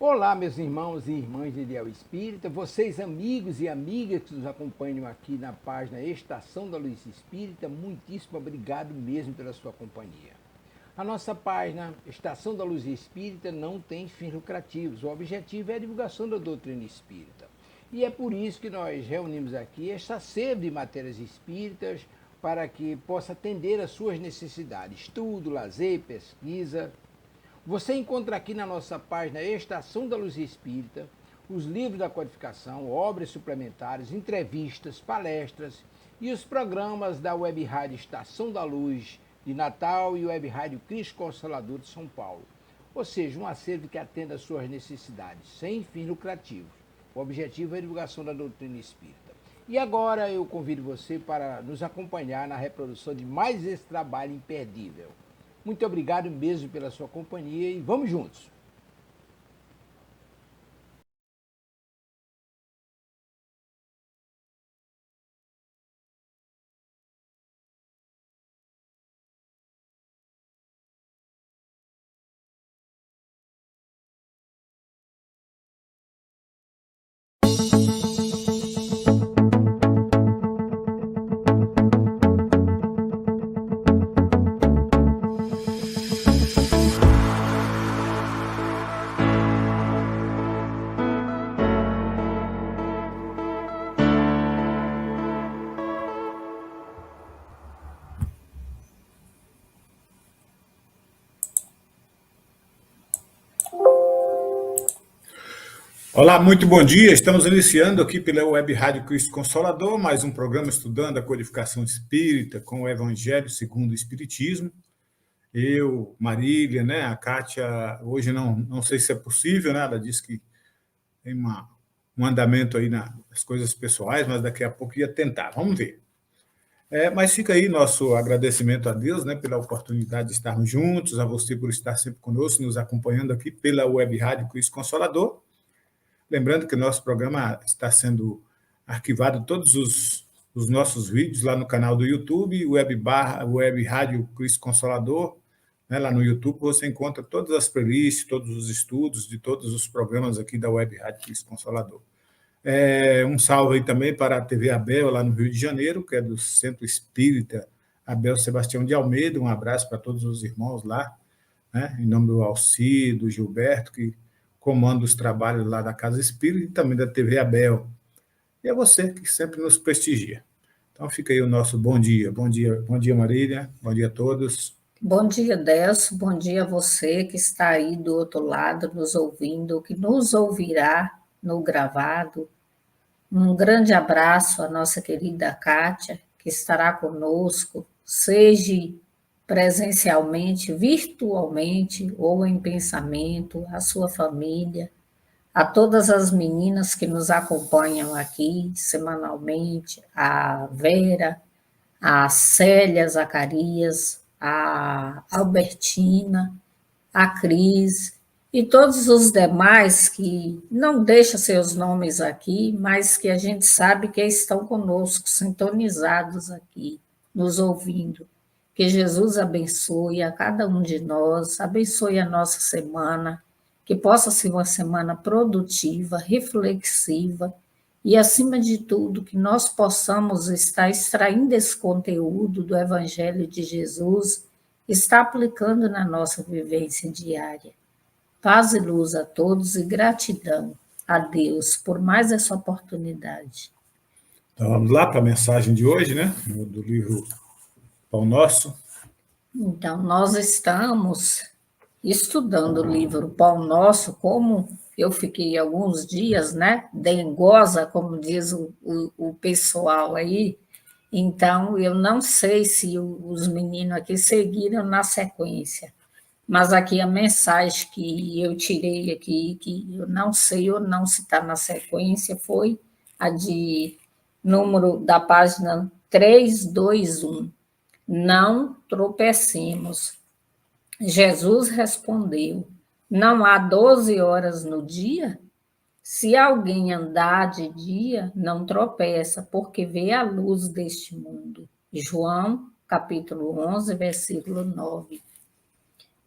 Olá, meus irmãos e irmãs de Ideal Espírita, vocês amigos e amigas que nos acompanham aqui na página Estação da Luz Espírita, muitíssimo obrigado mesmo pela sua companhia. A nossa página Estação da Luz Espírita não tem fins lucrativos, o objetivo é a divulgação da doutrina espírita. E é por isso que nós reunimos aqui esta sede de matérias espíritas para que possa atender às suas necessidades, estudo, lazer, pesquisa. Você encontra aqui na nossa página Estação da Luz Espírita os livros da codificação, obras suplementares, entrevistas, palestras e os programas da Web Rádio Estação da Luz de Natal e Web Rádio Cristo Consolador de São Paulo. Ou seja, um acervo que atenda às suas necessidades, sem fins lucrativos. O objetivo é a divulgação da doutrina espírita. E agora eu convido você para nos acompanhar na reprodução de mais esse trabalho imperdível. Muito obrigado mesmo pela sua companhia e vamos juntos! Olá, muito bom dia. Estamos iniciando aqui pela Web Rádio Cristo Consolador, mais um programa estudando a codificação espírita com o Evangelho segundo o Espiritismo. Eu, Marília, né, a Kátia, hoje não sei se é possível, né, ela disse que tem um andamento aí nas coisas pessoais, mas daqui a pouco ia tentar, vamos ver. Mas fica aí nosso agradecimento a Deus, né, pela oportunidade de estarmos juntos, a você por estar sempre conosco, nos acompanhando aqui pela Web Rádio Cristo Consolador. Lembrando que o nosso programa está sendo arquivado, todos os nossos vídeos lá no canal do YouTube, Web Rádio Cristo Consolador, né, lá no YouTube você encontra todas as playlists, todos os estudos de todos os programas aqui da Web Rádio Cristo Consolador. Um salve aí também para a TV Abel, lá no Rio de Janeiro, que é do Centro Espírita Abel Sebastião de Almeida. Um abraço para todos os irmãos lá, né, em nome do Alci, do Gilberto, que comanda os trabalhos lá da Casa Espírita e também da TV Abel. E é você que sempre nos prestigia. Então fica aí o nosso bom dia. Bom dia, Marília. Bom dia a todos. Bom dia, Delcio. Bom dia a você que está aí do outro lado, nos ouvindo, que nos ouvirá no gravado. Um grande abraço à nossa querida Kátia, que estará conosco, seja presencialmente, virtualmente ou em pensamento, a sua família, a todas as meninas que nos acompanham aqui semanalmente, a Vera, a Célia Zacarias, a Albertina, a Cris e todos os demais que não deixam seus nomes aqui, mas que a gente sabe que estão conosco, sintonizados aqui, nos ouvindo. Que Jesus abençoe a cada um de nós, abençoe a nossa semana, que possa ser uma semana produtiva, reflexiva e, acima de tudo, que nós possamos estar extraindo esse conteúdo do Evangelho de Jesus, estar aplicando na nossa vivência diária. Paz e luz a todos e gratidão a Deus por mais essa oportunidade. Então vamos lá para a mensagem de hoje, né, do livro Pão Nosso. Então, nós estamos estudando o livro Pão Nosso, como eu fiquei alguns dias, né, dengosa, como diz o pessoal aí, então eu não sei se os meninos aqui seguiram na sequência, mas aqui a mensagem que eu tirei aqui, que eu não sei ou não se está na sequência, foi a de número da página 321. Não tropecemos. Jesus respondeu: não há 12 horas no dia? Se alguém andar de dia, não tropeça, porque vê a luz deste mundo. João, capítulo 11, versículo 9.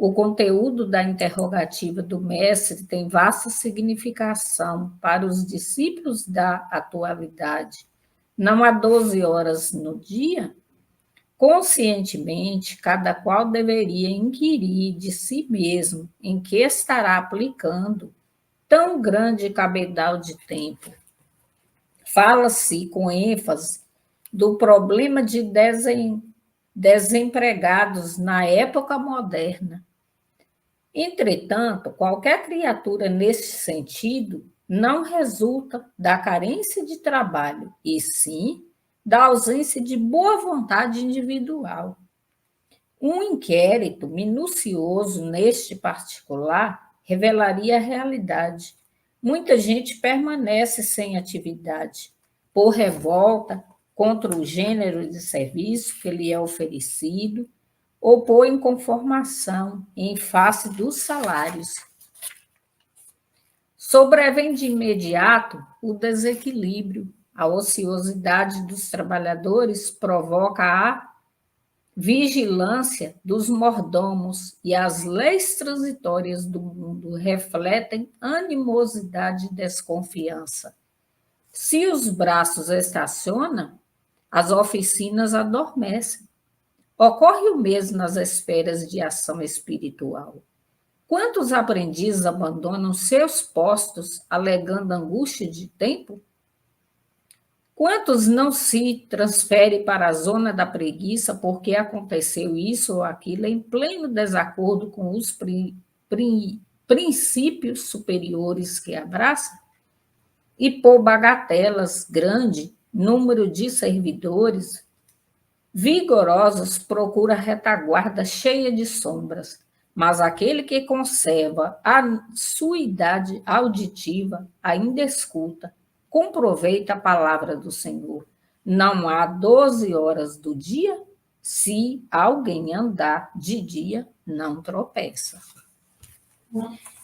O conteúdo da interrogativa do mestre tem vasta significação para os discípulos da atualidade. Não há 12 horas no dia? Conscientemente, cada qual deveria inquirir de si mesmo em que estará aplicando tão grande cabedal de tempo. Fala-se com ênfase do problema de desempregados na época moderna. Entretanto, qualquer criatura nesse sentido não resulta da carência de trabalho, e sim da ausência de boa vontade individual. Um inquérito minucioso neste particular revelaria a realidade. Muita gente permanece sem atividade, por revolta contra o gênero de serviço que lhe é oferecido, ou por inconformação em face dos salários. Sobrevém de imediato o desequilíbrio. A ociosidade dos trabalhadores provoca a vigilância dos mordomos e as leis transitórias do mundo refletem animosidade e desconfiança. Se os braços estacionam, as oficinas adormecem. Ocorre o mesmo nas esferas de ação espiritual. Quantos aprendizes abandonam seus postos alegando angústia de tempo? Quantos não se transferem para a zona da preguiça porque aconteceu isso ou aquilo em pleno desacordo com os princípios superiores que abraçam? E por bagatelas grande número de servidores vigorosos procura retaguarda cheia de sombras, mas aquele que conserva a suidade auditiva ainda escuta, comproveita a palavra do Senhor. Não há 12 horas do dia, se alguém andar de dia, não tropeça.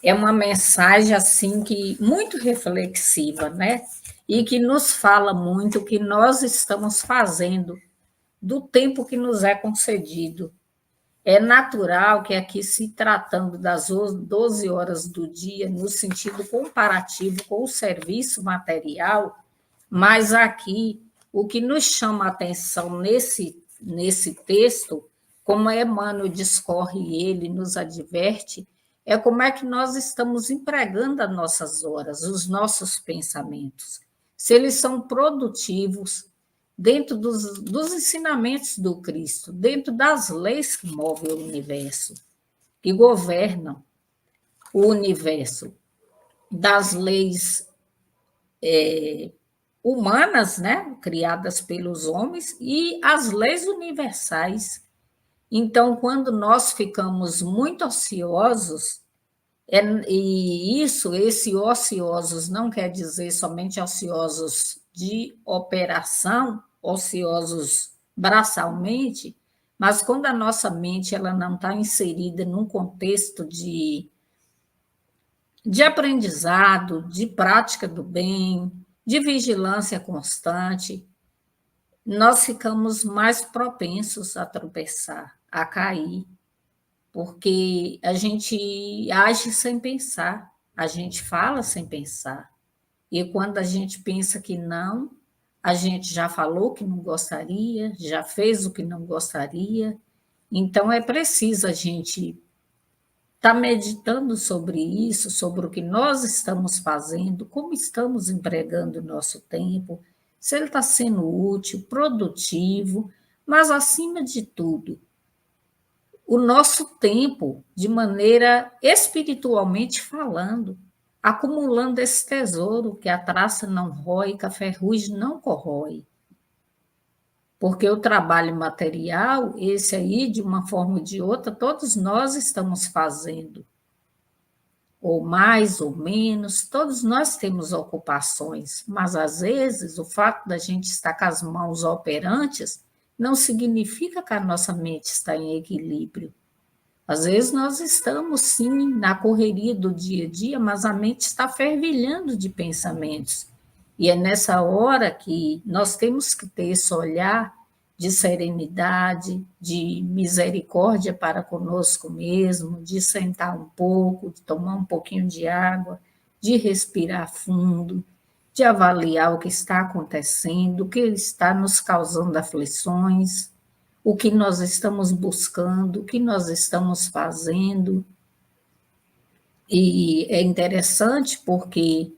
É uma mensagem assim que muito reflexiva, né? E que nos fala muito o que nós estamos fazendo do tempo que nos é concedido. É natural que aqui, se tratando das 12 horas do dia, no sentido comparativo com o serviço material, mas aqui o que nos chama a atenção nesse texto, como Emmanuel discorre e ele nos adverte, é como é que nós estamos empregando as nossas horas, os nossos pensamentos. Se eles são produtivos, dentro dos ensinamentos do Cristo, dentro das leis que movem o universo, que governam o universo, das leis humanas, né, criadas pelos homens, e as leis universais. Então, quando nós ficamos muito ociosos, e esse ociosos não quer dizer somente ociosos de operação, ociosos braçalmente, mas quando a nossa mente ela não está inserida num contexto de aprendizado, de prática do bem, de vigilância constante, nós ficamos mais propensos a tropeçar, a cair, porque a gente age sem pensar, a gente fala sem pensar. E quando a gente pensa que não, a gente já falou que não gostaria, já fez o que não gostaria. Então, é preciso a gente estar meditando sobre isso, sobre o que nós estamos fazendo, como estamos empregando o nosso tempo, se ele está sendo útil, produtivo, mas, acima de tudo, o nosso tempo de maneira espiritualmente falando, acumulando esse tesouro que a traça não rói, que a ferrugem não corrói. Porque o trabalho material, esse aí, de uma forma ou de outra, todos nós estamos fazendo. Ou mais ou menos, todos nós temos ocupações, mas às vezes o fato da gente estar com as mãos operantes não significa que a nossa mente está em equilíbrio. Às vezes nós estamos, sim, na correria do dia a dia, mas a mente está fervilhando de pensamentos. E é nessa hora que nós temos que ter esse olhar de serenidade, de misericórdia para conosco mesmo, de sentar um pouco, de tomar um pouquinho de água, de respirar fundo, de avaliar o que está acontecendo, o que está nos causando aflições, o que nós estamos buscando, o que nós estamos fazendo. E é interessante porque,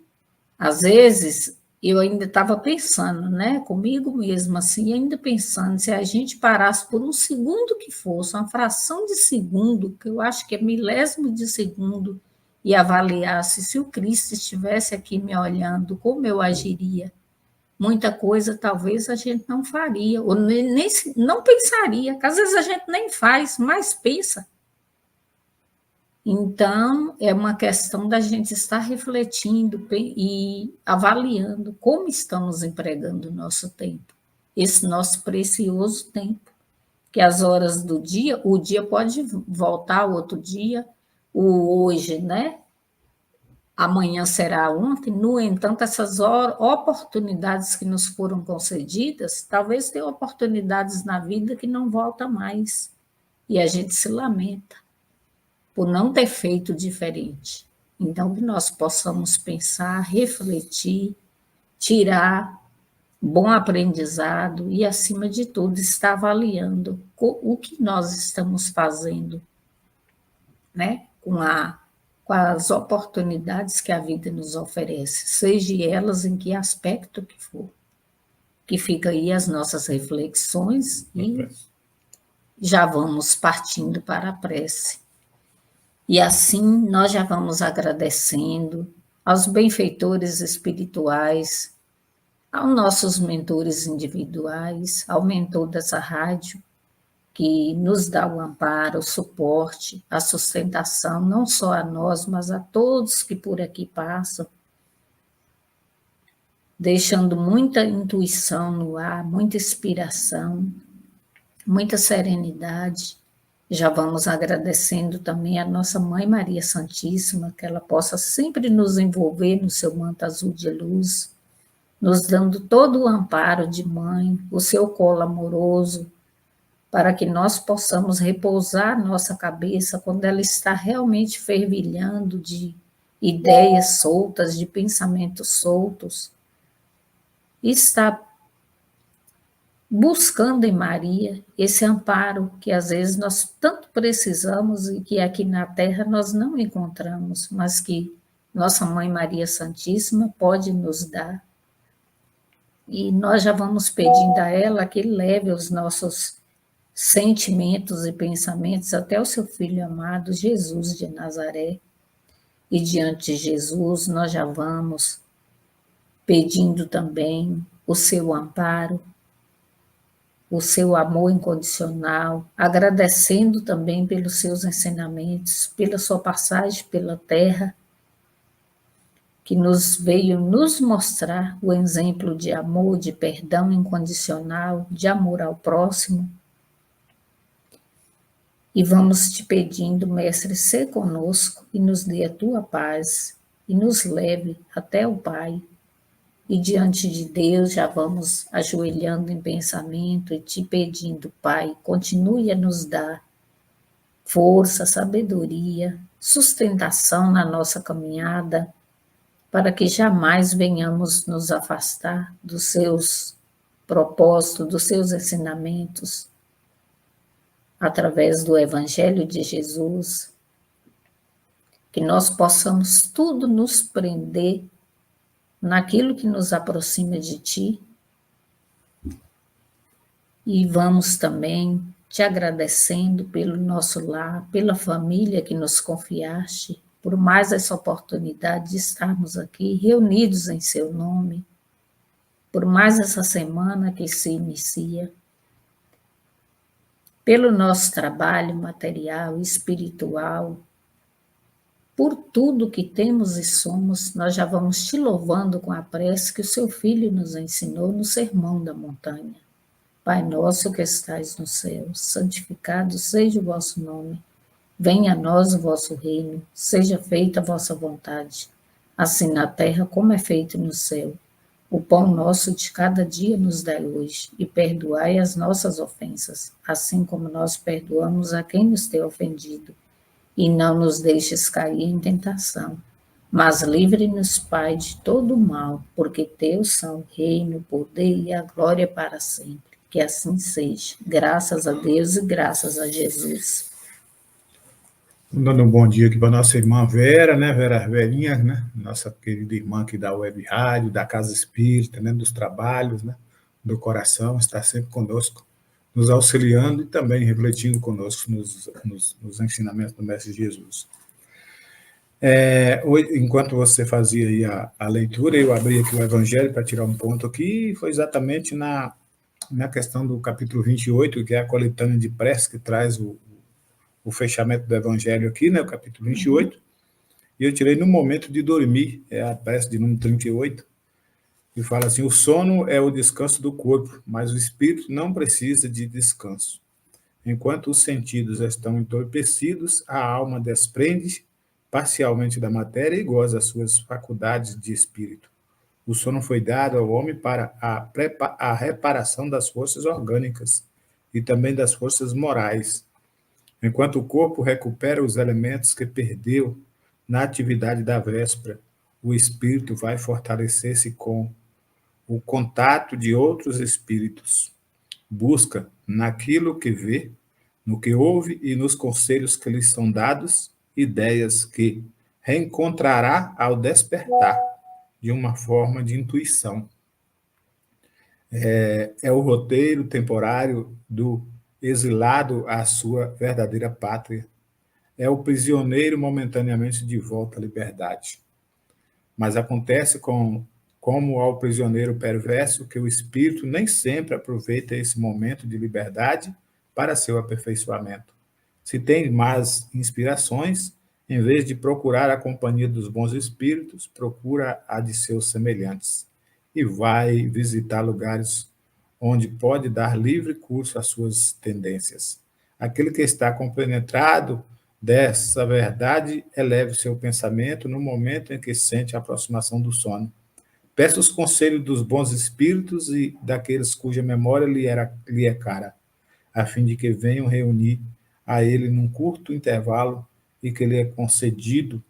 às vezes, eu ainda estava pensando, né, comigo mesma, assim, ainda pensando, se a gente parasse por um segundo que fosse, uma fração de segundo, que eu acho que é milésimo de segundo, e avaliasse se o Cristo estivesse aqui me olhando, como eu agiria. Muita coisa talvez a gente não faria, ou nem não pensaria, que às vezes a gente nem faz, mas pensa. Então, é uma questão da gente estar refletindo e avaliando como estamos empregando o nosso tempo, esse nosso precioso tempo, que as horas do dia, o dia pode voltar outro dia, o hoje, né? Amanhã será ontem, no entanto, essas oportunidades que nos foram concedidas, talvez tenham oportunidades na vida que não voltam mais, e a gente se lamenta por não ter feito diferente. Então, que nós possamos pensar, refletir, tirar bom aprendizado e, acima de tudo, estar avaliando o que nós estamos fazendo, né? Com as oportunidades que a vida nos oferece, seja elas em que aspecto que for. Que fica aí as nossas reflexões e já vamos partindo para a prece. E assim nós já vamos agradecendo aos benfeitores espirituais, aos nossos mentores individuais, ao mentor dessa rádio, que nos dá o amparo, o suporte, a sustentação, não só a nós, mas a todos que por aqui passam, deixando muita intuição no ar, muita inspiração, muita serenidade. Já vamos agradecendo também a nossa Mãe Maria Santíssima, que ela possa sempre nos envolver no seu manto azul de luz, nos dando todo o amparo de mãe, o seu colo amoroso, para que nós possamos repousar nossa cabeça quando ela está realmente fervilhando de ideias soltas, de pensamentos soltos, e está buscando em Maria esse amparo que às vezes nós tanto precisamos e que aqui na Terra nós não encontramos, mas que nossa Mãe Maria Santíssima pode nos dar. E nós já vamos pedindo a ela que leve os nossos sentimentos e pensamentos até o seu Filho amado, Jesus de Nazaré. E diante de Jesus nós já vamos pedindo também o seu amparo, o seu amor incondicional, agradecendo também pelos seus ensinamentos, pela sua passagem pela terra, que nos veio nos mostrar o exemplo de amor, de perdão incondicional, de amor ao próximo. E vamos te pedindo, Mestre, ser conosco e nos dê a tua paz e nos leve até o Pai. E diante de Deus já vamos ajoelhando em pensamento e te pedindo, Pai, continue a nos dar força, sabedoria, sustentação na nossa caminhada, para que jamais venhamos nos afastar dos seus propósitos, dos seus ensinamentos, através do Evangelho de Jesus, que nós possamos tudo nos prender naquilo que nos aproxima de Ti, e vamos também te agradecendo pelo nosso lar, pela família que nos confiaste, por mais essa oportunidade de estarmos aqui reunidos em Seu nome, por mais essa semana que se inicia, pelo nosso trabalho material, espiritual, por tudo que temos e somos, nós já vamos te louvando com a prece que o seu Filho nos ensinou no Sermão da Montanha. Pai nosso que estais no céu, santificado seja o vosso nome. Venha a nós o vosso reino, seja feita a vossa vontade, assim na terra como é feito no céu. O pão nosso de cada dia nos dai hoje, e perdoai as nossas ofensas, assim como nós perdoamos a quem nos tem ofendido. E não nos deixes cair em tentação, mas livre-nos, Pai, de todo mal, porque teu são o reino, o poder e a glória para sempre. Que assim seja. Graças a Deus e graças a Jesus. Dando um bom dia aqui para nossa irmã Vera, né? Vera Verinha, né? Nossa querida irmã aqui da Web Rádio, da Casa Espírita, né? Dos trabalhos, né? Do coração, está sempre conosco, nos auxiliando e também refletindo conosco nos ensinamentos do Mestre Jesus. Enquanto você fazia aí a leitura, eu abri aqui o Evangelho para tirar um ponto aqui, e foi exatamente na questão do capítulo 28, que é a coletânea de prece, que traz o fechamento do Evangelho aqui, né, o capítulo 28, e eu tirei no momento de dormir, é a prece de número 38, que fala assim: o sono é o descanso do corpo, mas o espírito não precisa de descanso. Enquanto os sentidos estão entorpecidos, a alma desprende parcialmente da matéria e goza as suas faculdades de espírito. O sono foi dado ao homem para a reparação das forças orgânicas e também das forças morais. Enquanto o corpo recupera os elementos que perdeu na atividade da véspera, o espírito vai fortalecer-se com o contato de outros espíritos. Busca naquilo que vê, no que ouve e nos conselhos que lhes são dados, ideias que reencontrará ao despertar de uma forma de intuição. É o roteiro temporário do exilado à sua verdadeira pátria. É o prisioneiro momentaneamente de volta à liberdade. Mas acontece como ao prisioneiro perverso que o espírito nem sempre aproveita esse momento de liberdade para seu aperfeiçoamento. Se tem más inspirações, em vez de procurar a companhia dos bons espíritos, procura a de seus semelhantes e vai visitar lugares onde pode dar livre curso às suas tendências. Aquele que está compenetrado dessa verdade eleve seu pensamento no momento em que sente a aproximação do sono. Peça os conselhos dos bons espíritos e daqueles cuja memória lhe é cara, a fim de que venham reunir a ele num curto intervalo e que lhe é concedido,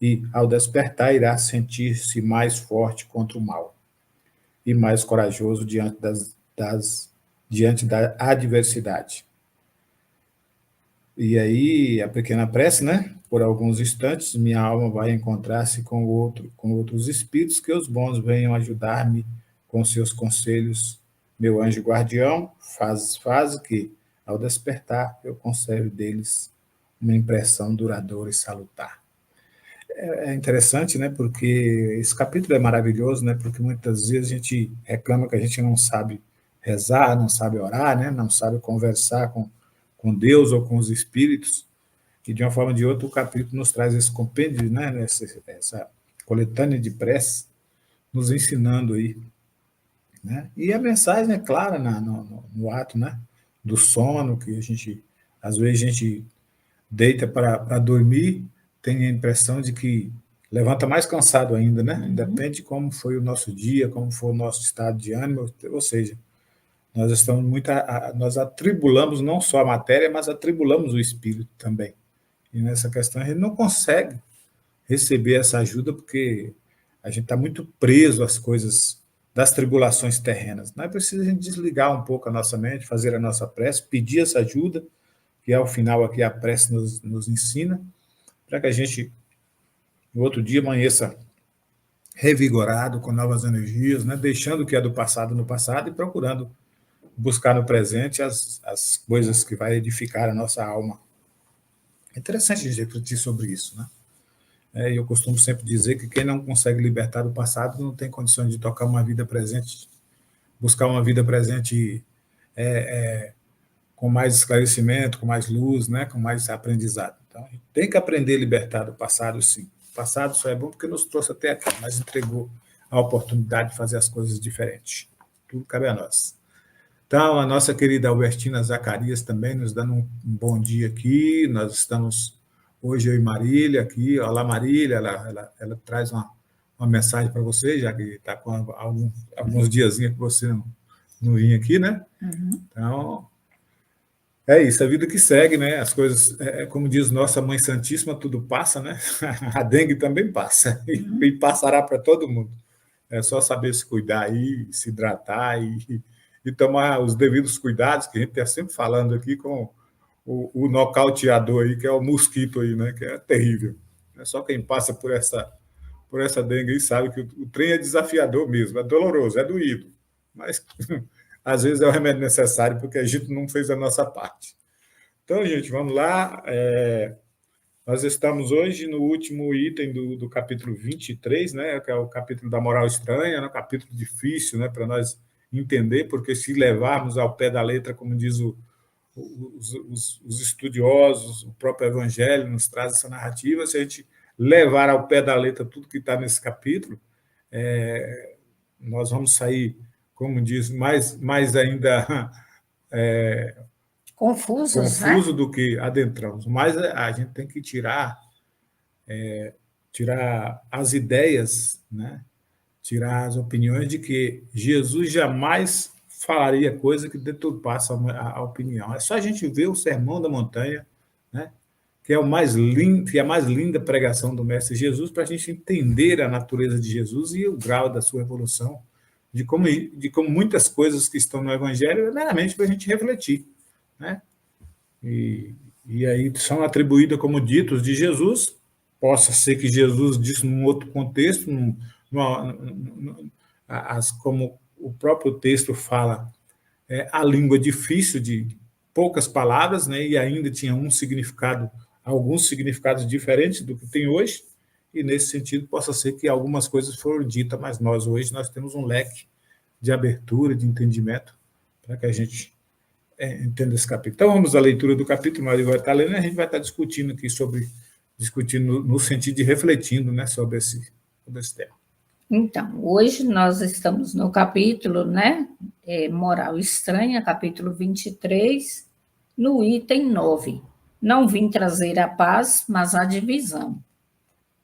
e, ao despertar, irá sentir-se mais forte contra o mal e mais corajoso diante da adversidade. E aí, a pequena prece, né? Por alguns instantes, minha alma vai encontrar-se com outros espíritos, que os bons venham ajudar-me com seus conselhos. Meu anjo guardião, faz que, ao despertar, eu conserve deles uma impressão duradoura e salutar. É interessante, né? Porque esse capítulo é maravilhoso, né? Porque muitas vezes a gente reclama que a gente não sabe rezar, não sabe orar, né? Não sabe conversar com Deus ou com os espíritos. E de uma forma ou de outra o capítulo nos traz esse compêndio, né? Essa coletânea de prece, nos ensinando aí, né? E a mensagem é clara no ato, né? Do sono, que às vezes a gente deita para dormir, tem a impressão de que levanta mais cansado ainda, né? Depende de como foi o nosso dia, como foi o nosso estado de ânimo, ou seja, nós estamos nós atribulamos não só a matéria, mas atribulamos o espírito também. E nessa questão a gente não consegue receber essa ajuda porque a gente está muito preso às coisas das tribulações terrenas. Não é preciso a gente desligar um pouco a nossa mente, fazer a nossa prece, pedir essa ajuda, que ao final aqui a prece nos ensina, para que a gente, no outro dia, amanheça revigorado, com novas energias, né? Deixando o que é do passado no passado e procurando buscar no presente as coisas que vai edificar a nossa alma. É interessante a gente refletir sobre isso, né? Eu costumo sempre dizer que quem não consegue libertar do passado não tem condições de tocar uma vida presente, buscar uma vida presente com mais esclarecimento, com mais luz, né? Com mais aprendizado. Então, a gente tem que aprender a libertar do passado, sim. O passado só é bom porque nos trouxe até aqui, mas entregou a oportunidade de fazer as coisas diferentes. Tudo cabe a nós. Então, a nossa querida Albertina Zacarias também nos dando um bom dia aqui. Nós estamos hoje, eu e Marília aqui. Olá, Marília, ela traz uma mensagem para você, já que está com alguns diazinhos que você não vinha aqui, né? Então, é isso, a vida que segue, né? As coisas, como diz nossa Mãe Santíssima, tudo passa, né? A dengue também passa, e passará para todo mundo. É só saber se cuidar aí, se hidratar e tomar os devidos cuidados, que a gente está sempre falando aqui com o nocauteador aí, que é o mosquito aí, né? Que é terrível. É só quem passa por essa dengue aí sabe que o trem é desafiador mesmo, é doloroso, é doído, mas às vezes é o remédio necessário porque a gente não fez a nossa parte. Então, gente, vamos lá. Nós estamos hoje no último item do capítulo 23, né, que é o capítulo da moral estranha, né, um capítulo difícil, né, para nós entender, porque se levarmos ao pé da letra, como diz os estudiosos, o próprio Evangelho nos traz essa narrativa, se a gente levar ao pé da letra tudo que está nesse capítulo, nós vamos sair, como diz, mais ainda Confusos, né? confuso do que adentramos. Mas a gente tem que tirar as ideias, né? Tirar as opiniões de que Jesus jamais falaria coisa que deturpasse a opinião. É só a gente ver o Sermão da Montanha, né? Que é o mais lindo, que é a mais linda pregação do Mestre Jesus, para a gente entender a natureza de Jesus e o grau da sua evolução, de como muitas coisas que estão no Evangelho é meramente para a gente refletir, né? E aí são atribuídas como ditos de Jesus, possa ser que Jesus disse num outro contexto, como o próprio texto fala, a língua difícil de poucas palavras, né, e ainda tinha alguns significados diferentes do que tem hoje, e nesse sentido possa ser que algumas coisas foram ditas, mas nós temos um leque de abertura, de entendimento, para que a gente entenda esse capítulo. Então vamos à leitura do capítulo, Maria vai estar lendo, e a gente vai estar discutindo aqui discutindo no sentido de refletindo, né, sobre esse tema. Então, hoje nós estamos no capítulo, né, Moral Estranha, capítulo 23, no item 9. Não vim trazer a paz, mas a divisão.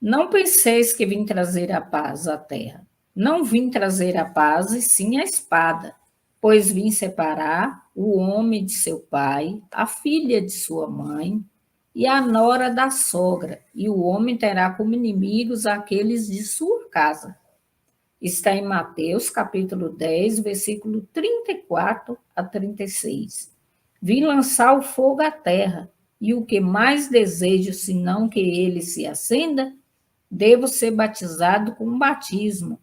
Não penseis que vim trazer a paz à terra. Não vim trazer a paz, e sim a espada, pois vim separar o homem de seu pai, a filha de sua mãe e a nora da sogra, e o homem terá como inimigos aqueles de sua casa. Está em Mateus, capítulo 10, versículo 34 a 36. Vim lançar o fogo à terra, e o que mais desejo, senão que ele se acenda, devo ser batizado com um batismo.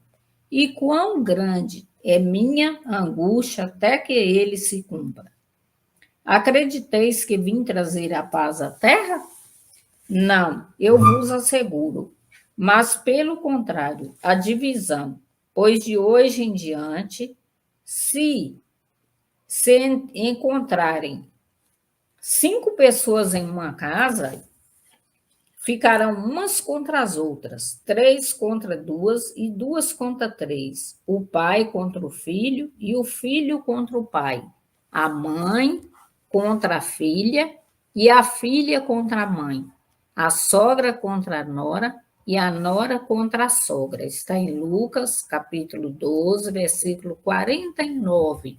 E quão grande é minha angústia até que ele se cumpra. Acrediteis que vim trazer a paz à terra? Não, eu vos asseguro, mas pelo contrário, a divisão. Pois de hoje em diante, se encontrarem 5 pessoas em uma casa, ficarão umas contra as outras, 3 contra 2 e 2 contra 3. O pai contra o filho e o filho contra o pai. A mãe contra a filha e a filha contra a mãe. A sogra contra a nora e a nora contra a sogra. Está em Lucas, capítulo 12, versículo 49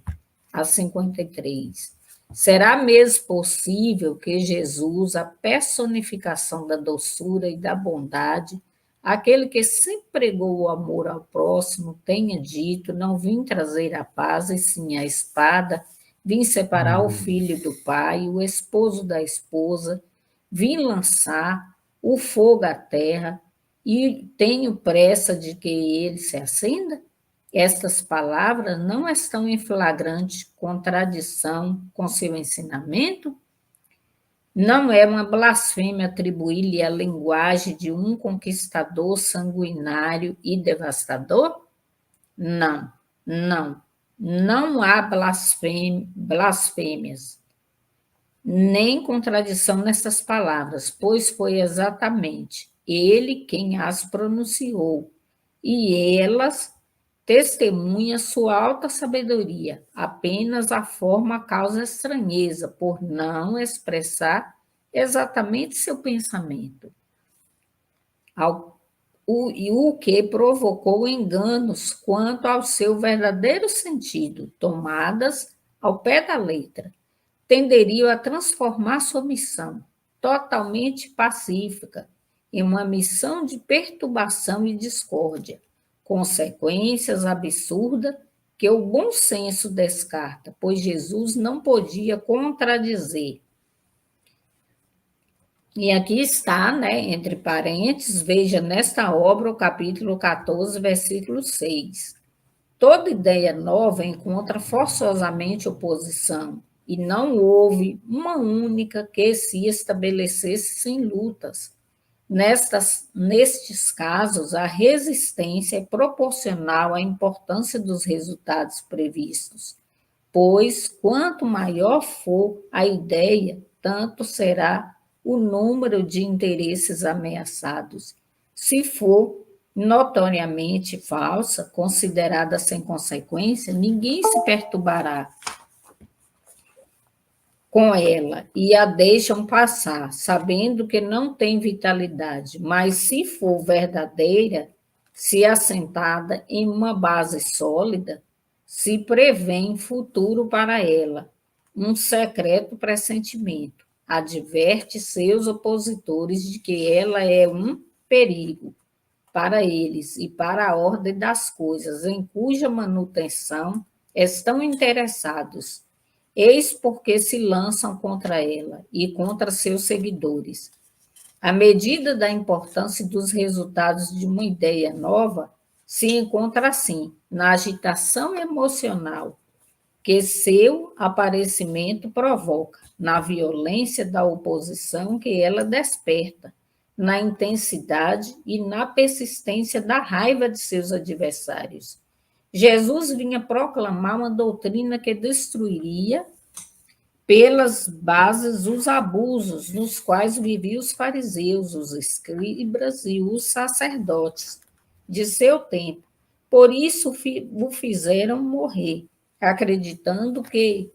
a 53. Será mesmo possível que Jesus, a personificação da doçura e da bondade, aquele que sempre pregou o amor ao próximo, tenha dito: não vim trazer a paz, e sim a espada, vim separar o filho do pai, o esposo da esposa, vim lançar o fogo à terra, e tenho pressa de que ele se acenda? Estas palavras não estão em flagrante contradição com seu ensinamento? Não é uma blasfêmia atribuir-lhe a linguagem de um conquistador sanguinário e devastador? Não, não há blasfêmias, nem contradição nessas palavras, pois foi exatamente ele quem as pronunciou, e elas testemunha sua alta sabedoria, apenas a forma causa estranheza, por não expressar exatamente seu pensamento. o que provocou enganos quanto ao seu verdadeiro sentido, tomadas ao pé da letra, tenderiam a transformar sua missão, totalmente pacífica, em uma missão de perturbação e discórdia, consequências absurdas que o bom senso descarta, pois Jesus não podia contradizer. E aqui está, né, entre parênteses, veja nesta obra o capítulo 14, versículo 6. Toda ideia nova encontra forçosamente oposição, e não houve uma única que se estabelecesse sem lutas. Nestes casos, a resistência é proporcional à importância dos resultados previstos, pois quanto maior for a ideia, tanto será o número de interesses ameaçados. Se for notoriamente falsa, considerada sem consequência, ninguém se perturbará com ela e a deixam passar, sabendo que não tem vitalidade. Mas se for verdadeira, se assentada em uma base sólida, se prevê futuro para ela, um secreto pressentimento. Adverte seus opositores de que ela é um perigo para eles e para a ordem das coisas, em cuja manutenção estão interessados. Eis porque se lançam contra ela e contra seus seguidores. À medida da importância dos resultados de uma ideia nova, se encontra assim, na agitação emocional que seu aparecimento provoca, na violência da oposição que ela desperta, na intensidade e na persistência da raiva de seus adversários. Jesus vinha proclamar uma doutrina que destruiria pelas bases os abusos nos quais viviam os fariseus, os escribas e os sacerdotes de seu tempo. Por isso o fizeram morrer, acreditando que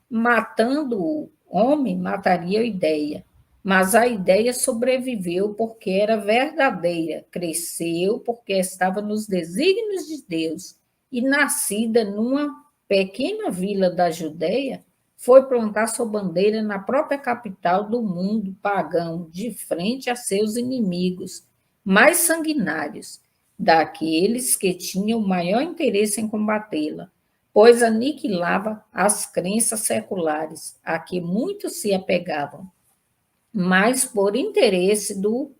matando o homem mataria a ideia. Mas a ideia sobreviveu porque era verdadeira, cresceu porque estava nos desígnios de Deus e nascida numa pequena vila da Judeia, foi plantar sua bandeira na própria capital do mundo pagão, de frente a seus inimigos mais sanguinários, daqueles que tinham o maior interesse em combatê-la, pois aniquilava as crenças seculares a que muitos se apegavam, mais por interesse do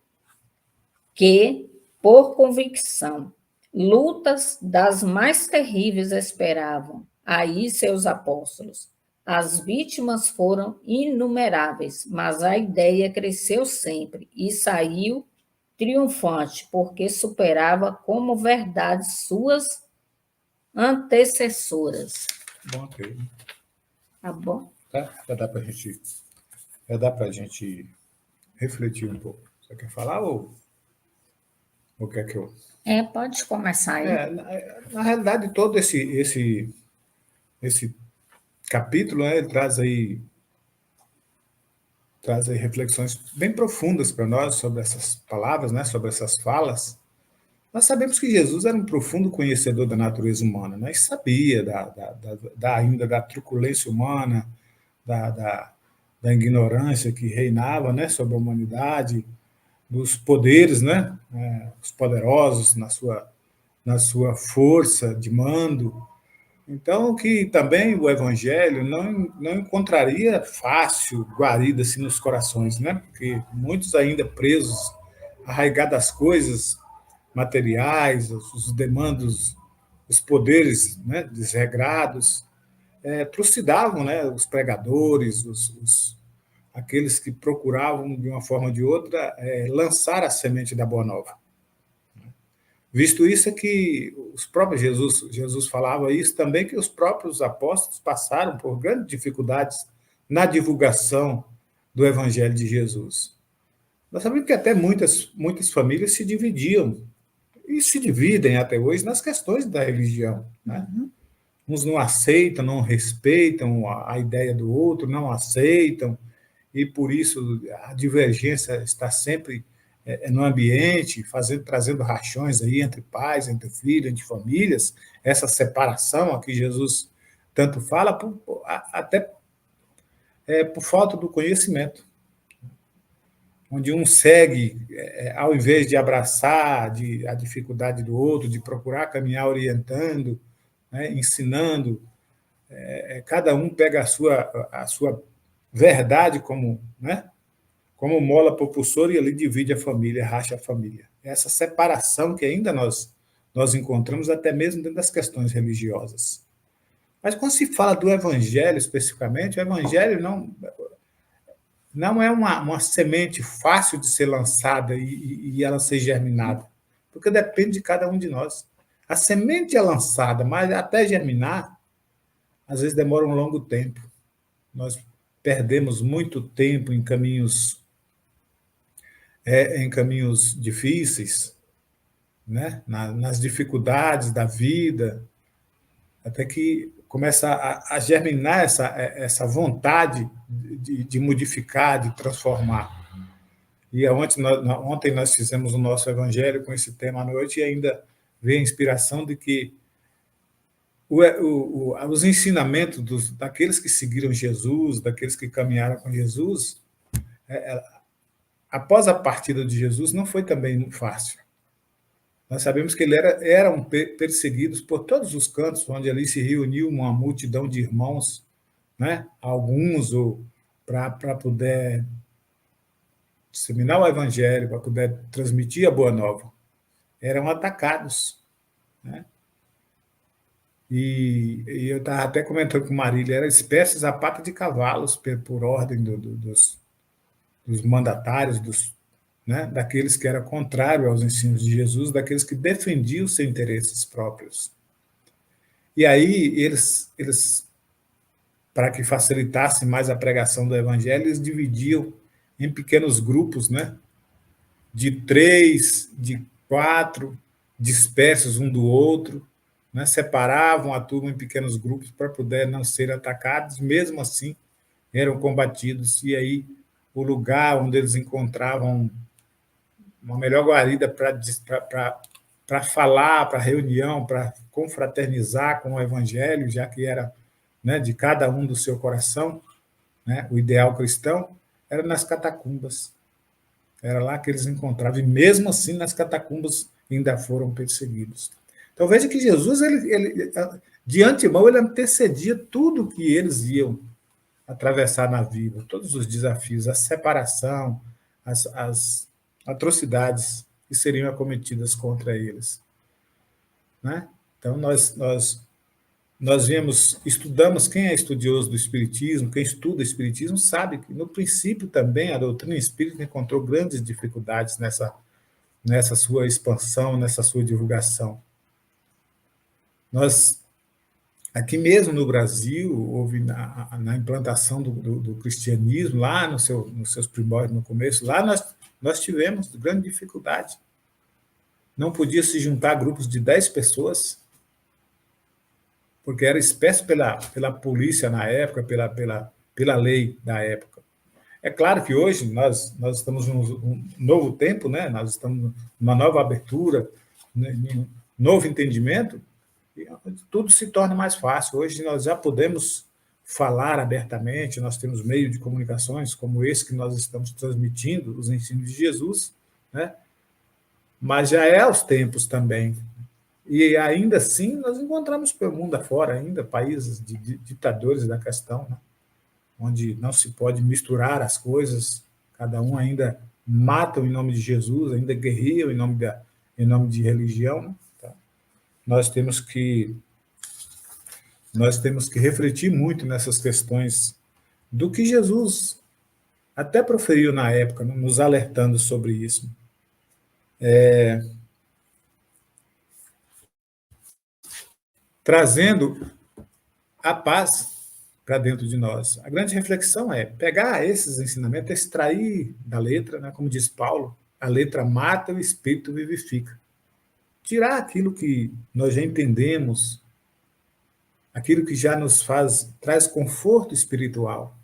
que por convicção. Lutas das mais terríveis esperavam aí seus apóstolos. As vítimas foram inumeráveis, mas a ideia cresceu sempre e saiu triunfante, porque superava como verdade suas antecessoras. Bom, ok. Tá bom? Tá? Já dá para a gente refletir um pouco. Você quer falar ou quer que eu... Pode começar aí. Na realidade, todo esse capítulo, né, ele traz aí reflexões bem profundas para nós sobre essas palavras, né, sobre essas falas. Nós sabemos que Jesus era um profundo conhecedor da natureza humana, né, e sabia ainda da truculência humana, da ignorância que reinava, né, sobre a humanidade, dos poderes, né, os poderosos na sua força de mando. Então, que também o Evangelho não encontraria fácil guarida assim, nos corações, né? Porque muitos ainda presos, arraigados às coisas materiais, os demandos, os poderes, né, desregrados, trucidavam, né, os pregadores, aqueles que procuravam, de uma forma ou de outra, lançar a semente da Boa Nova. Visto isso, é que os próprios Jesus falava isso também, que os próprios apóstolos passaram por grandes dificuldades na divulgação do Evangelho de Jesus. Nós sabemos que até muitas famílias se dividiam, e se dividem até hoje, nas questões da religião. Né? Uns não aceitam, não respeitam a ideia do outro, não aceitam, e por isso a divergência está sempre no ambiente, trazendo rachões aí entre pais, entre filhos, entre famílias, essa separação a que Jesus tanto fala, até por falta do conhecimento, onde um segue, ao invés de abraçar a dificuldade do outro, de procurar caminhar orientando, né, ensinando, cada um pega a sua verdade como, né, como mola propulsora e ali divide a família, racha a família. Essa separação que ainda nós encontramos até mesmo dentro das questões religiosas. Mas quando se fala do evangelho especificamente, o evangelho não é uma semente fácil de ser lançada e ela ser germinada, porque depende de cada um de nós. A semente é lançada, mas até germinar, às vezes demora um longo tempo. Nós perdemos muito tempo em caminhos difíceis, né? Nas dificuldades da vida, até que começa a germinar essa vontade de modificar, de transformar. E ontem nós fizemos o nosso evangelho com esse tema à noite e ainda veio a inspiração de que os ensinamentos daqueles que seguiram Jesus, daqueles que caminharam com Jesus, após a partida de Jesus, não foi também fácil. Nós sabemos que eram perseguidos por todos os cantos, onde ali se reuniu uma multidão de irmãos, né? Alguns para poder disseminar o evangelho, para poder transmitir a boa nova. Eram atacados, né? E eu estava até comentando com Marília, eram espécies a pata de cavalos, por ordem dos mandatários, né, daqueles que eram contrários aos ensinos de Jesus, daqueles que defendiam seus interesses próprios. E aí, eles para que facilitasse mais a pregação do evangelho, eles dividiam em pequenos grupos, né, de 3, de 4, dispersos um do outro, né, separavam a turma em pequenos grupos para poder não ser atacados, mesmo assim eram combatidos, e aí o lugar onde eles encontravam uma melhor guarida para falar, para reunião, para confraternizar com o evangelho, já que era, né, de cada um do seu coração, né, o ideal cristão, era nas catacumbas. Era lá que eles encontravam, e mesmo assim nas catacumbas ainda foram perseguidos. Então veja que Jesus, ele de antemão, ele antecedia tudo que eles iam atravessar na vida, todos os desafios, a separação, as atrocidades que seriam acometidas contra eles, né? Então nós estudamos, quem é estudioso do Espiritismo, quem estuda o Espiritismo, sabe que, no princípio, também a doutrina espírita encontrou grandes dificuldades nessa sua expansão, nessa sua divulgação. Aqui mesmo no Brasil, houve na implantação do cristianismo, lá nos seus primórdios, no começo, lá nós tivemos grande dificuldade. Não podia se juntar grupos de 10 pessoas, porque era expresso pela polícia na época, pela lei da época. É claro que hoje nós estamos num novo tempo, né? Nós estamos numa nova abertura, né? Um novo entendimento, e tudo se torna mais fácil. Hoje nós já podemos falar abertamente, nós temos meios de comunicações como esse que nós estamos transmitindo, os ensinos de Jesus, né? Mas já é aos tempos também. E ainda assim nós encontramos pelo mundo afora ainda países de ditadores da questão, né? Onde não se pode misturar as coisas, cada um ainda mata em nome de Jesus, ainda guerreia em nome de religião, né? Então, nós temos que refletir muito nessas questões do que Jesus até proferiu na época, né, nos alertando sobre isso. Trazendo a paz para dentro de nós. A grande reflexão é pegar esses ensinamentos, extrair da letra, né, como diz Paulo, a letra mata, o espírito vivifica. Tirar aquilo que nós já entendemos, aquilo que já traz conforto espiritual.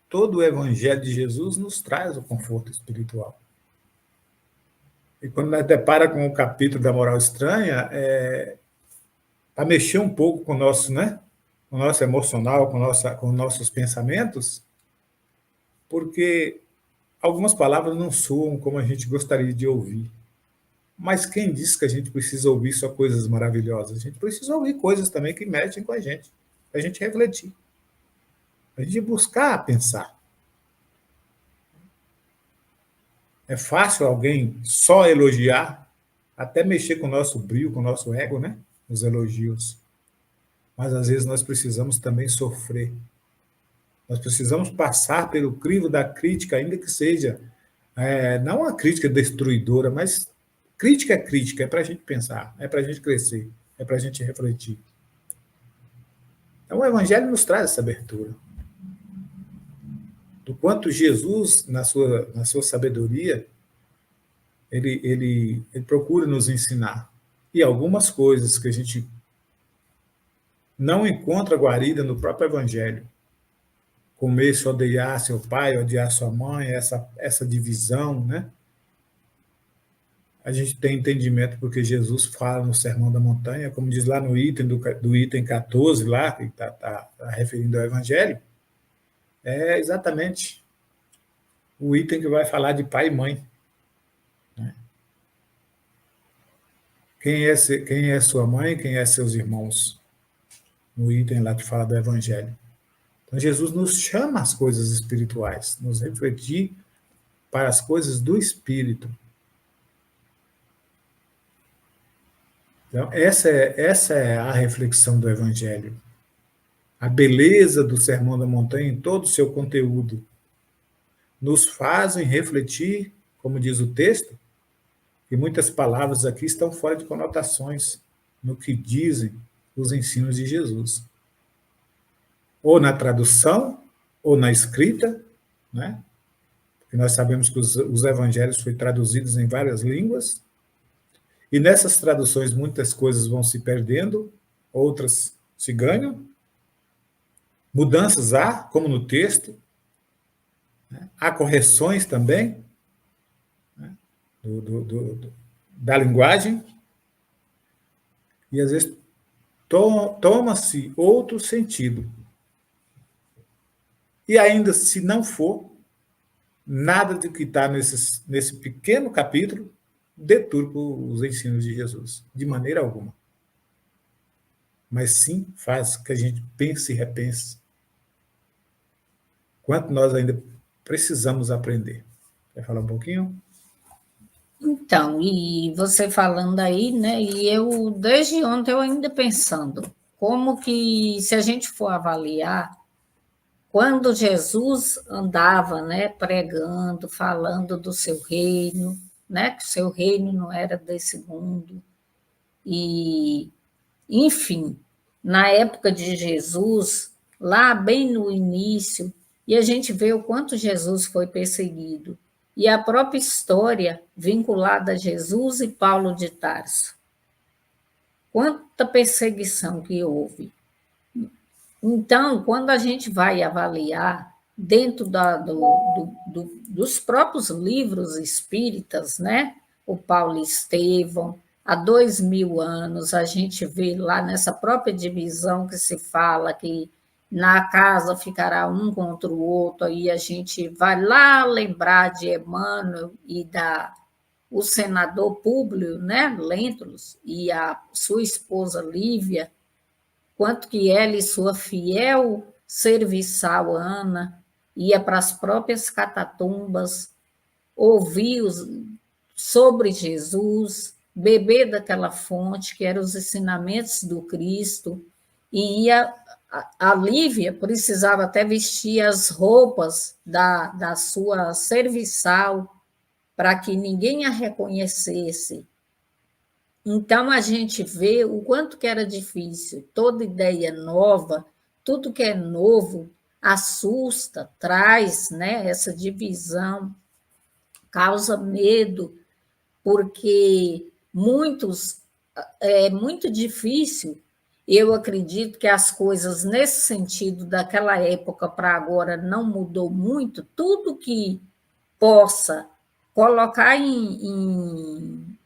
Todo o evangelho de Jesus nos traz o conforto espiritual. E quando nós depara com o capítulo da moral estranha, para mexer um pouco com o nosso, né? Com o nosso emocional, com nossos pensamentos, porque algumas palavras não soam como a gente gostaria de ouvir. Mas quem disse que a gente precisa ouvir só coisas maravilhosas? A gente precisa ouvir coisas também que mexem com a gente, para a gente refletir, para a gente buscar pensar. É fácil alguém só elogiar, até mexer com o nosso brio, com o nosso ego, né? Os elogios. Mas às vezes nós precisamos também sofrer. Nós precisamos passar pelo crivo da crítica, ainda que seja não uma crítica destruidora, mas crítica, é para a gente pensar, é para a gente crescer, é para a gente refletir. Então o Evangelho nos traz essa abertura. Do quanto Jesus, na sua sabedoria, ele procura nos ensinar. E algumas coisas que a gente não encontra guarida no próprio Evangelho. Comer-se, odiar seu pai, odiar sua mãe, essa divisão, né? A gente tem entendimento porque Jesus fala no Sermão da Montanha, como diz lá no item do item 14, lá, que está referindo ao Evangelho, é exatamente o item que vai falar de pai e mãe. Né? Quem é sua mãe, quem é seus irmãos? No item lá que fala do Evangelho. Então, Jesus nos chama às coisas espirituais, nos refletir para as coisas do Espírito. Então, essa é a reflexão do Evangelho. A beleza do Sermão da Montanha em todo o seu conteúdo nos fazem refletir, como diz o texto, que muitas palavras aqui estão fora de conotações no que dizem os ensinos de Jesus. Ou na tradução, ou na escrita, né? Porque nós sabemos que os evangelhos foram traduzidos em várias línguas, e nessas traduções muitas coisas vão se perdendo, outras se ganham. Mudanças há, como no texto, né? Há correções também, né? Da linguagem, e às vezes toma-se outro sentido. E ainda, se não for, nada de que está nesse pequeno capítulo deturpa os ensinos de Jesus, de maneira alguma. Mas sim faz que a gente pense e repense quanto nós ainda precisamos aprender. Quer falar um pouquinho? Então, e você falando aí, né? E eu, desde ontem, eu ainda pensando, como que, se a gente for avaliar, quando Jesus andava, né, pregando, falando do seu reino, né, que o seu reino não era desse mundo, e, enfim, na época de Jesus, lá bem no início, e a gente vê o quanto Jesus foi perseguido, e a própria história vinculada a Jesus e Paulo de Tarso. Quanta perseguição que houve. Então, quando a gente vai avaliar dentro dos próprios livros espíritas, né? O Paulo Estevão, há 2000 anos, a gente vê lá nessa própria divisão que se fala que na casa ficará um contra o outro, aí a gente vai lá lembrar de Emmanuel e o senador Públio, né? Lentulus, e a sua esposa Lívia, quanto que ela e sua fiel serviçal Ana ia para as próprias catatumbas, ouvir sobre Jesus, beber daquela fonte que eram os ensinamentos do Cristo, e a Lívia precisava até vestir as roupas da sua serviçal para que ninguém a reconhecesse. Então, a gente vê o quanto que era difícil. Toda ideia nova, tudo que é novo, assusta, traz, né, essa divisão, causa medo, porque é muito difícil. Eu acredito que as coisas, nesse sentido, daquela época para agora, não mudou muito. Tudo que possa colocar em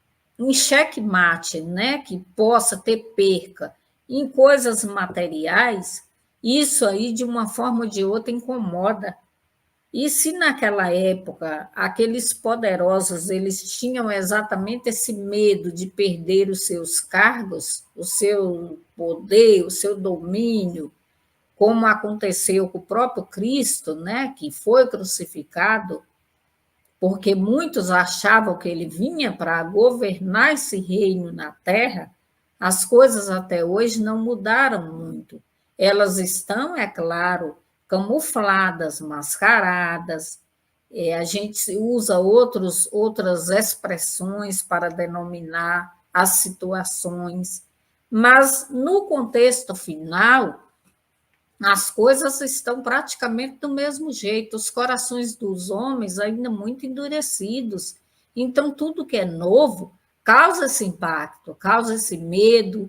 xeque-mate, né, que possa ter perca em coisas materiais, isso aí, de uma forma ou de outra, incomoda. E se naquela época aqueles poderosos eles tinham exatamente esse medo de perder os seus cargos, o seu poder, o seu domínio, como aconteceu com o próprio Cristo, né, que foi crucificado, porque muitos achavam que ele vinha para governar esse reino na terra, as coisas até hoje não mudaram muito. Elas estão, é claro, camufladas, mascaradas, a gente usa outras expressões para denominar as situações, mas no contexto final, as coisas estão praticamente do mesmo jeito, os corações dos homens ainda muito endurecidos. Então, tudo que é novo causa esse impacto, causa esse medo,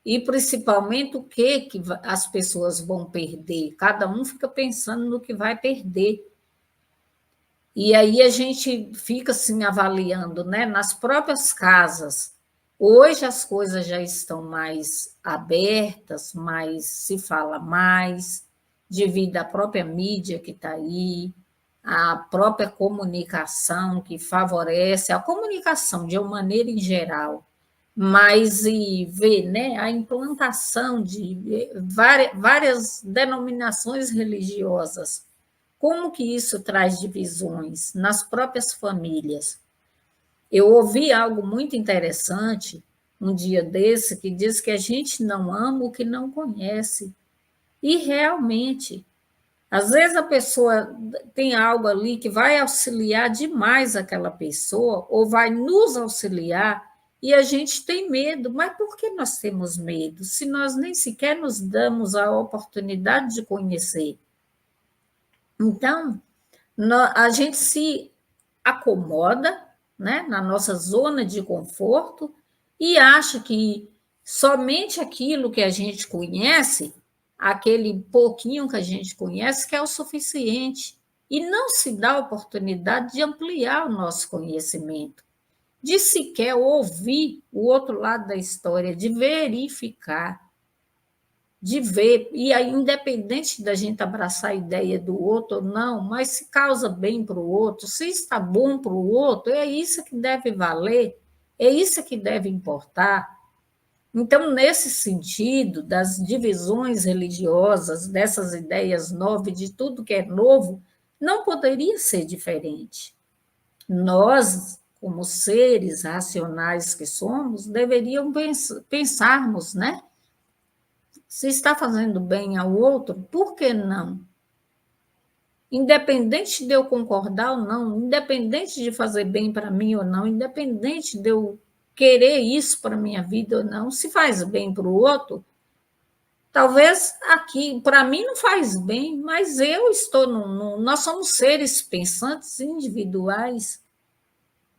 e principalmente o que as pessoas vão perder. Cada um fica pensando no que vai perder. E aí a gente fica assim avaliando, né, nas próprias casas. Hoje as coisas já estão mais abertas, mais se fala mais, devido à própria mídia que está aí, a própria comunicação que favorece a comunicação de uma maneira em geral, mas e ver, né, a implantação de várias denominações religiosas. Como que isso traz divisões nas próprias famílias? Eu ouvi algo muito interessante um dia desse que diz que a gente não ama o que não conhece. E realmente, às vezes a pessoa tem algo ali que vai auxiliar demais aquela pessoa ou vai nos auxiliar e a gente tem medo. Mas por que nós temos medo se nós nem sequer nos damos a oportunidade de conhecer? Então, a gente se acomoda, né, na nossa zona de conforto e acha que somente aquilo que a gente conhece, aquele pouquinho que a gente conhece, que é o suficiente. E não se dá a oportunidade de ampliar o nosso conhecimento, de sequer ouvir o outro lado da história, de verificar, de ver, e aí, independente da gente abraçar a ideia do outro ou não, mas se causa bem para o outro, se está bom para o outro, é isso que deve valer, é isso que deve importar. Então, nesse sentido, das divisões religiosas, dessas ideias novas, de tudo que é novo, não poderia ser diferente. Nós, como seres racionais que somos, deveríamos pensarmos, né? Se está fazendo bem ao outro, por que não? Independente de eu concordar ou não, independente de fazer bem para mim ou não, independente de eu querer isso para a minha vida ou não, se faz bem para o outro, talvez aqui, para mim não faz bem, mas eu estou nós somos seres pensantes individuais.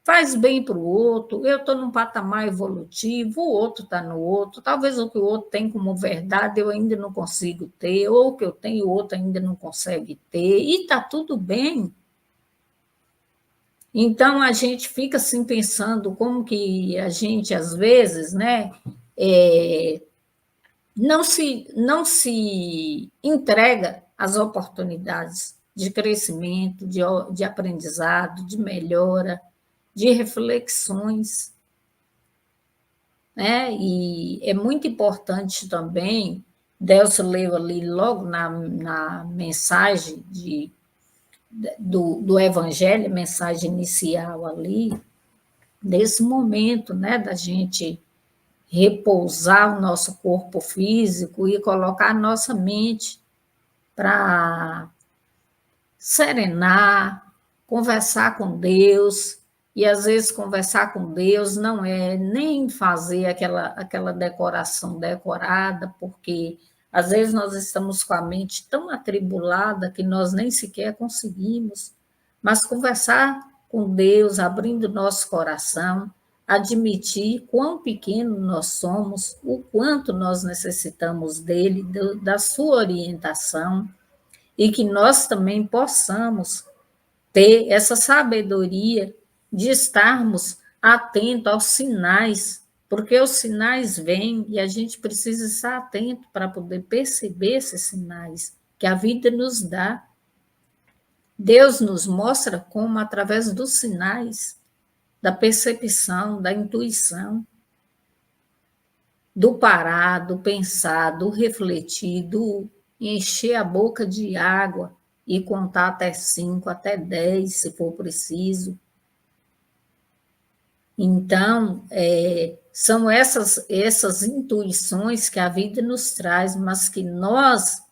Faz bem para o outro, eu estou num patamar evolutivo, o outro está no outro, talvez o que o outro tem como verdade eu ainda não consigo ter, ou o que eu tenho o outro ainda não consegue ter, e está tudo bem. Então, a gente fica assim pensando como que a gente, às vezes, né, não se entrega às oportunidades de crescimento, de aprendizado, de melhora, de reflexões, né? E é muito importante também, Delcio leu ali logo na mensagem do Evangelho, mensagem inicial ali, desse momento, né, da gente repousar o nosso corpo físico e colocar a nossa mente para serenar, conversar com Deus. E às vezes conversar com Deus não é nem fazer aquela decoração decorada, porque às vezes nós estamos com a mente tão atribulada que nós nem sequer conseguimos. Mas conversar com Deus, abrindo nosso coração, admitir quão pequeno nós somos, o quanto nós necessitamos dele, da sua orientação, e que nós também possamos ter essa sabedoria de estarmos atentos aos sinais, porque os sinais vêm e a gente precisa estar atento para poder perceber esses sinais que a vida nos dá. Deus nos mostra como através dos sinais, da percepção, da intuição, do parar, do pensar, do refletir, do encher a boca de água e contar até 5, até 10, se for preciso. Então, são essas intuições que a vida nos traz, mas que nós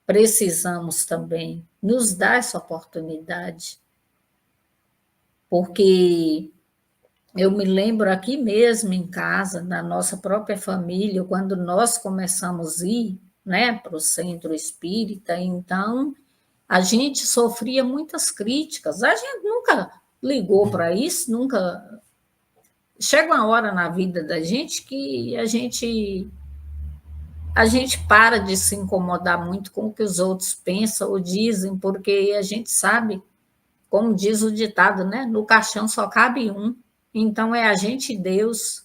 precisamos também nos dar essa oportunidade. Porque eu me lembro aqui mesmo em casa, na nossa própria família, quando nós começamos a ir, né, para o centro espírita, então a gente sofria muitas críticas. A gente nunca ligou para isso, nunca. Chega uma hora na vida da gente que a gente para de se incomodar muito com o que os outros pensam ou dizem, porque a gente sabe, como diz o ditado, né? No caixão só cabe um. Então, é a gente e Deus.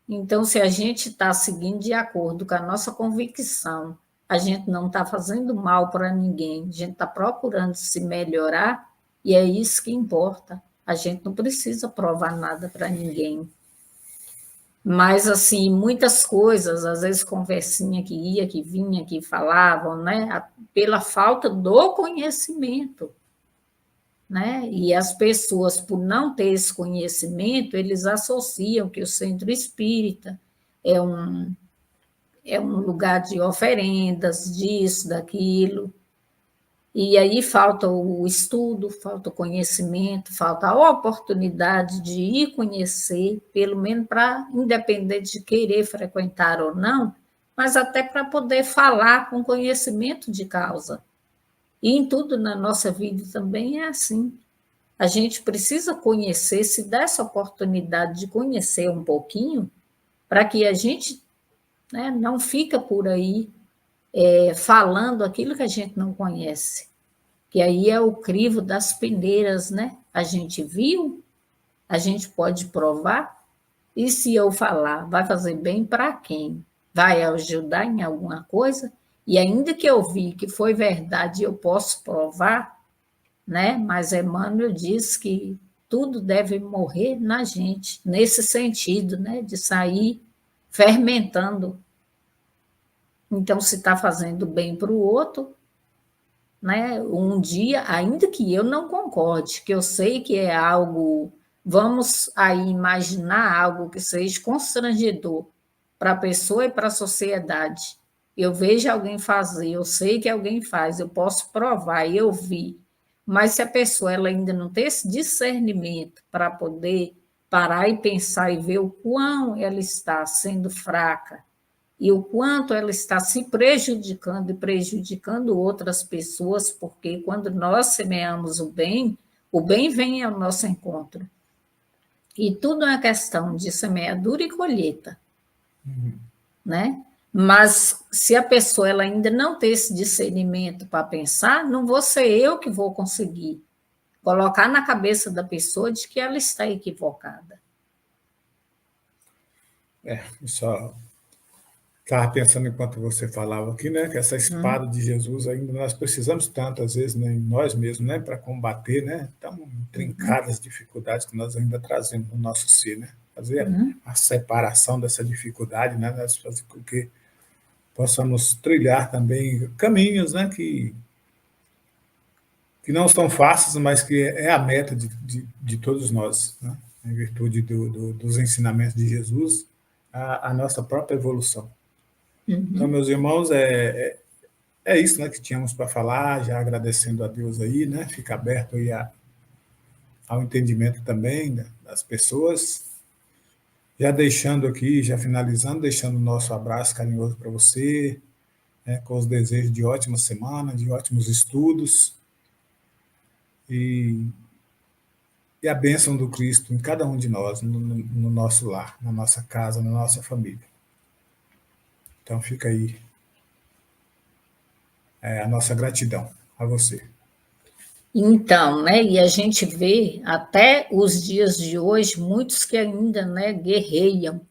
Então, se a gente está seguindo de acordo com a nossa convicção, a gente não está fazendo mal para ninguém, a gente está procurando se melhorar, e é isso que importa. A gente não precisa provar nada para ninguém. Mas, assim, muitas coisas, às vezes conversinha que ia, que vinha, que falavam, né? Pela falta do conhecimento. Né? E as pessoas, por não ter esse conhecimento, eles associam que o centro espírita é um lugar de oferendas, disso, daquilo, e aí falta o estudo, falta o conhecimento, falta a oportunidade de ir conhecer, pelo menos para, independente de querer frequentar ou não, mas até para poder falar com conhecimento de causa. E em tudo na nossa vida também é assim. A gente precisa conhecer, se dá essa oportunidade de conhecer um pouquinho, para que a gente, né, não fica por aí falando aquilo que a gente não conhece. Que aí é o crivo das peneiras, né? A gente viu, a gente pode provar, e se eu falar, vai fazer bem para quem? Vai ajudar em alguma coisa? E ainda que eu vi que foi verdade, eu posso provar, né? Mas Emmanuel diz que tudo deve morrer na gente, nesse sentido, né? De sair fermentando. Então, se está fazendo bem para o outro, né? Um dia, ainda que eu não concorde, que eu sei que é algo, vamos aí imaginar algo que seja constrangedor para a pessoa e para a sociedade. Eu vejo alguém fazer, eu sei que alguém faz, eu posso provar, eu vi. Mas se a pessoa ela ainda não tem esse discernimento para poder parar e pensar e ver o quão ela está sendo fraca e o quanto ela está se prejudicando e prejudicando outras pessoas, porque quando nós semeamos o bem vem ao nosso encontro. E tudo é uma questão de semeadura e colheita, né? Mas se a pessoa ela ainda não tem esse discernimento para pensar, não vou ser eu que vou conseguir colocar na cabeça da pessoa de que ela está equivocada. Só estava pensando enquanto você falava aqui, né, que essa espada de Jesus ainda nós precisamos tanto, às vezes, né, em nós mesmos, né, para combater, né, tão intrincadas dificuldades que nós ainda trazemos no nosso ser, né, fazer a separação dessa dificuldade, né, fazer com que possamos trilhar também caminhos, né, que não são fáceis, mas que é a meta de todos nós, né, em virtude dos ensinamentos de Jesus, a nossa própria evolução. Então, meus irmãos, é isso, né, que tínhamos para falar, já agradecendo a Deus aí, né, fica aberto aí ao entendimento também das pessoas. Já deixando aqui, já finalizando, deixando o nosso abraço carinhoso para você, né, com os desejos de ótima semana, de ótimos estudos, e a bênção do Cristo em cada um de nós, no nosso lar, na nossa casa, na nossa família. Então, fica aí a nossa gratidão a você. Então, né, e a gente vê até os dias de hoje muitos que ainda, né, guerreiam.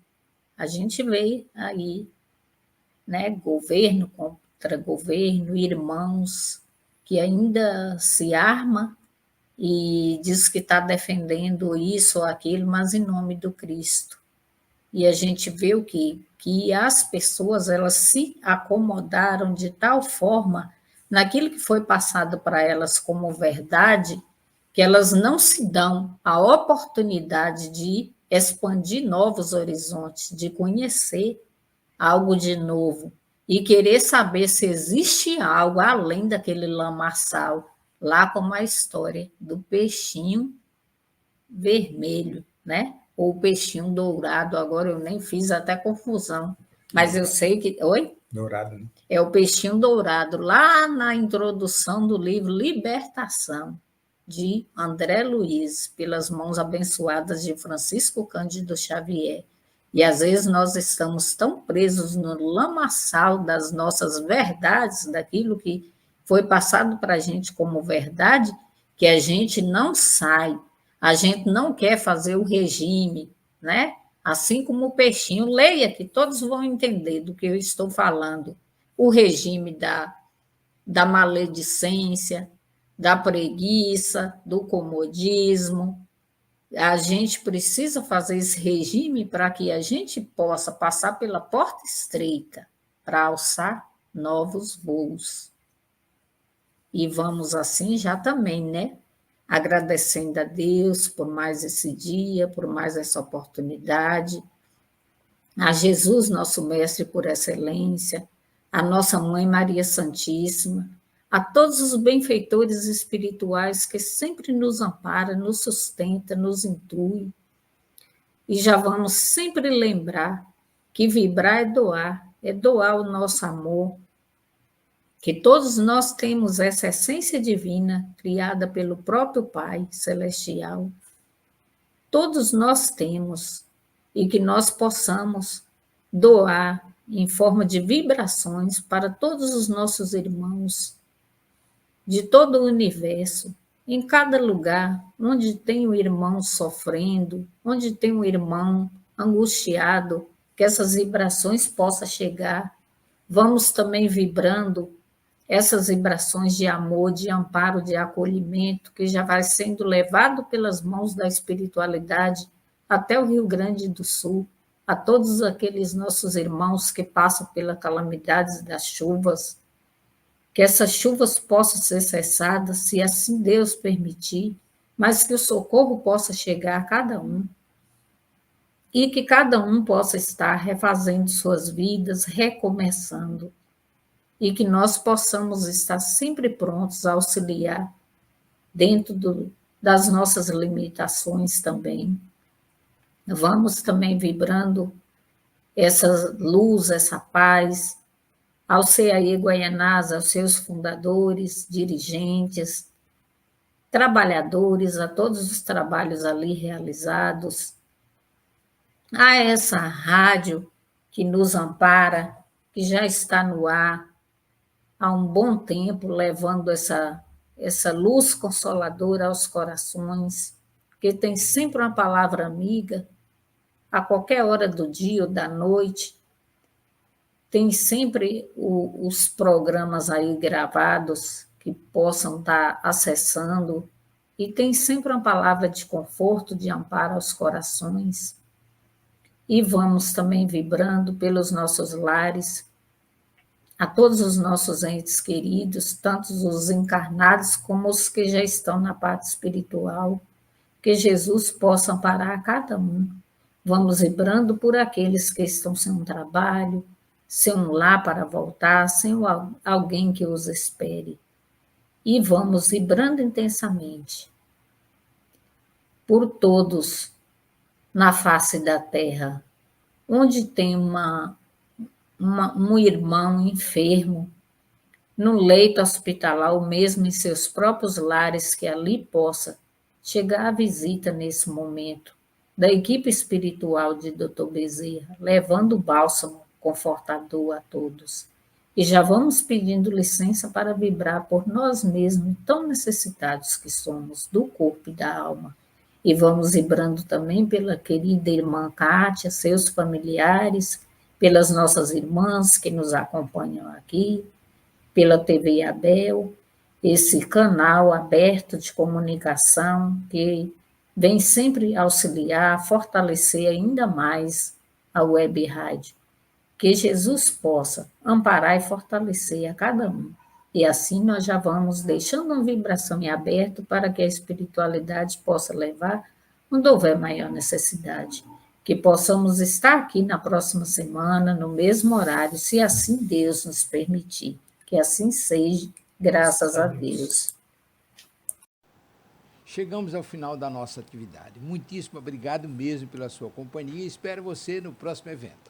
A gente vê aí, né, governo contra governo, irmãos que ainda se arma e diz que está defendendo isso ou aquilo, mas em nome do Cristo. E a gente vê o quê? Que as pessoas elas se acomodaram de tal forma naquilo que foi passado para elas como verdade, que elas não se dão a oportunidade de expandir novos horizontes, de conhecer algo de novo e querer saber se existe algo além daquele lamaçal, lá como a história do peixinho vermelho, né? Ou peixinho dourado, agora eu nem fiz até confusão, mas eu sei que. Oi? Dourado, né? É o peixinho dourado, lá na introdução do livro Libertação, de André Luiz, pelas mãos abençoadas de Francisco Cândido Xavier. E às vezes nós estamos tão presos no lamaçal das nossas verdades, daquilo que foi passado para a gente como verdade, que a gente não sai, a gente não quer fazer o regime, né? Assim como o peixinho, leia que todos vão entender do que eu estou falando. O regime da maledicência, da preguiça, do comodismo. A gente precisa fazer esse regime para que a gente possa passar pela porta estreita para alçar novos voos. E vamos assim já também, né? Agradecendo a Deus por mais esse dia, por mais essa oportunidade, a Jesus, nosso Mestre por excelência, a nossa Mãe Maria Santíssima, a todos os benfeitores espirituais que sempre nos ampara, nos sustenta, nos instrui. E já vamos sempre lembrar que vibrar é doar o nosso amor, que todos nós temos essa essência divina criada pelo próprio Pai Celestial. Todos nós temos, e que nós possamos doar em forma de vibrações para todos os nossos irmãos de todo o universo, em cada lugar onde tem um irmão sofrendo, onde tem um irmão angustiado, que essas vibrações possam chegar. Vamos também vibrando essas vibrações de amor, de amparo, de acolhimento, que já vai sendo levado pelas mãos da espiritualidade até o Rio Grande do Sul, a todos aqueles nossos irmãos que passam pelas calamidades das chuvas, que essas chuvas possam ser cessadas, se assim Deus permitir, mas que o socorro possa chegar a cada um e que cada um possa estar refazendo suas vidas, recomeçando, e que nós possamos estar sempre prontos a auxiliar dentro das nossas limitações também. Vamos também vibrando essa luz, essa paz, ao CAE Guaianás, aos seus fundadores, dirigentes, trabalhadores, a todos os trabalhos ali realizados, a essa rádio que nos ampara, que já está no ar há um bom tempo, levando essa luz consoladora aos corações, que tem sempre uma palavra amiga, a qualquer hora do dia ou da noite, tem sempre os programas aí gravados que possam estar acessando, e tem sempre uma palavra de conforto, de amparo aos corações. E vamos também vibrando pelos nossos lares, a todos os nossos entes queridos, tanto os encarnados como os que já estão na parte espiritual, que Jesus possa amparar a cada um. Vamos vibrando por aqueles que estão sem um trabalho, sem um lar para voltar, sem alguém que os espere. E vamos vibrando intensamente por todos na face da terra, onde tem um irmão enfermo, no leito hospitalar, ou mesmo em seus próprios lares, que ali possa chegar a visita nesse momento da equipe espiritual de Dr. Bezerra, levando o bálsamo confortador a todos. E já vamos pedindo licença para vibrar por nós mesmos, tão necessitados que somos do corpo e da alma. E vamos vibrando também pela querida irmã Kátia, seus familiares, pelas nossas irmãs que nos acompanham aqui, pela TV Abel, esse canal aberto de comunicação que vem sempre auxiliar, fortalecer ainda mais a web rádio. Que Jesus possa amparar e fortalecer a cada um. E assim nós já vamos deixando uma vibração em aberto para que a espiritualidade possa levar onde houver maior necessidade. Que possamos estar aqui na próxima semana, no mesmo horário, se assim Deus nos permitir. Que assim seja, graças a Deus. Chegamos ao final da nossa atividade. Muitíssimo obrigado mesmo pela sua companhia e espero você no próximo evento.